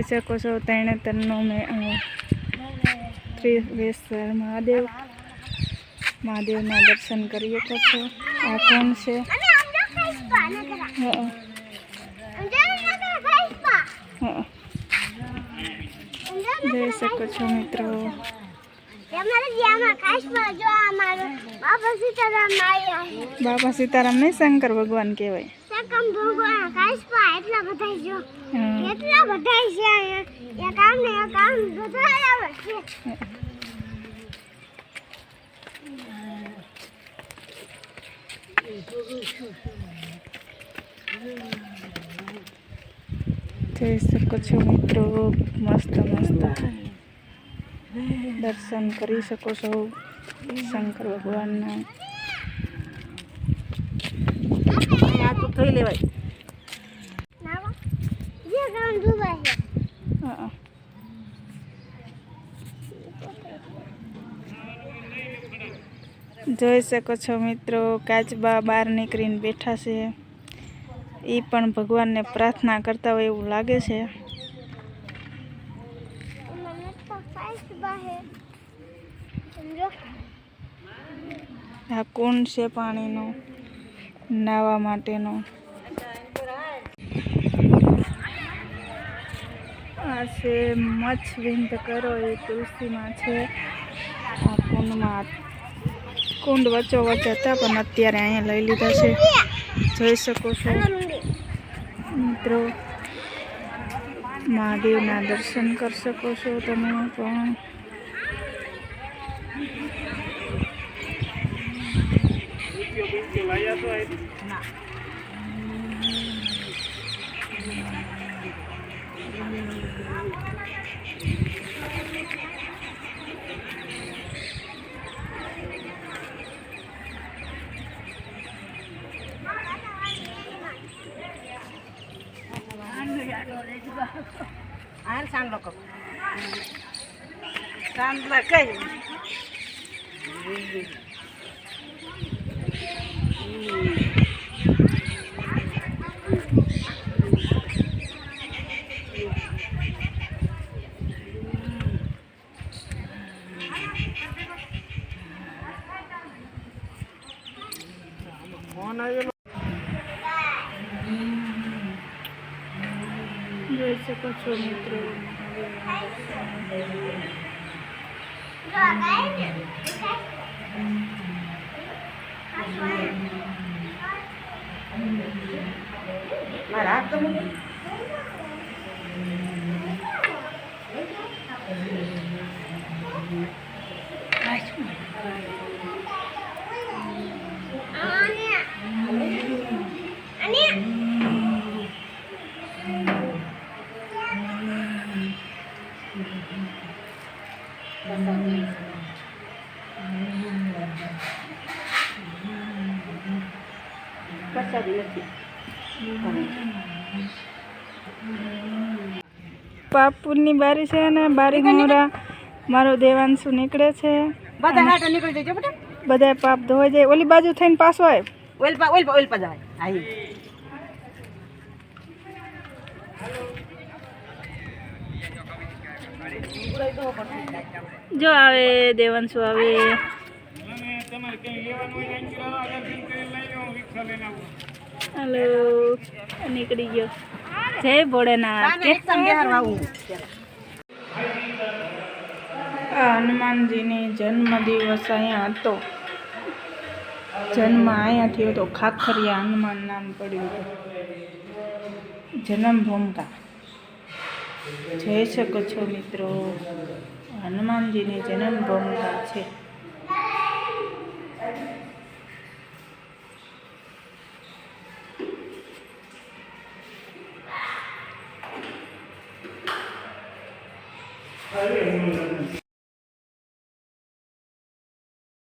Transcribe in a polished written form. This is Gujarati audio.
શકો છો તરણેતરનો ત્રિવેશ્વર મહાદેવના દર્શન કરી શકો છો। આ કોણ છે? જોઈ શકો છો મિત્રો। બાપા સીતારામ નહીં, શંકર ભગવાન કહેવાય। જોઈ શકો છો મિત્રો, મસ્ત મસ્ત દર્શન કરી શકો છો શંકર ભગવાનના। થઈ લેવાય જોઈ શકો છો મિત્રો, કાચબા બહાર નીકળીને બેઠા છે। એ પણ ભગવાનને પ્રાર્થના કરતા હોય એવું લાગે છે। આ કુંડ છે પાણીનો, નાહવા માટેનો। આ છે મચ્છ વિંધ કરો, એ તુલસીમાં છે। આ કુંડ વચ્ચો વચ્ચ હતા પણ અત્યારે અહીંયા લઈ લીધા છે। જોઈ શકો છો મિત્રો, મહાદેવના દર્શન કરી શકો છો તમે પણ। જોઈ શકો છો મિત્રો, પાપુની બારી છે ને બારી મોરા મારો દેવાંશુ નીકળે છે। બધા પાપ ધોઈ જાય, ઓલી બાજુ થઈને પાછો આવે, જો આવે દેવાંશુ આવે। हेलो निकली गयो। जय भोलेनाथ। हनुमानजी ने जन्म दिवस अहींया हतो। जन्म अहींया थयो तो खाखरिया हनुमान नाम पड्युं हतुं। जन्म भूमिका जोई शको छो मित्रों, हनुमानजी ने जन्म भूमिका छे।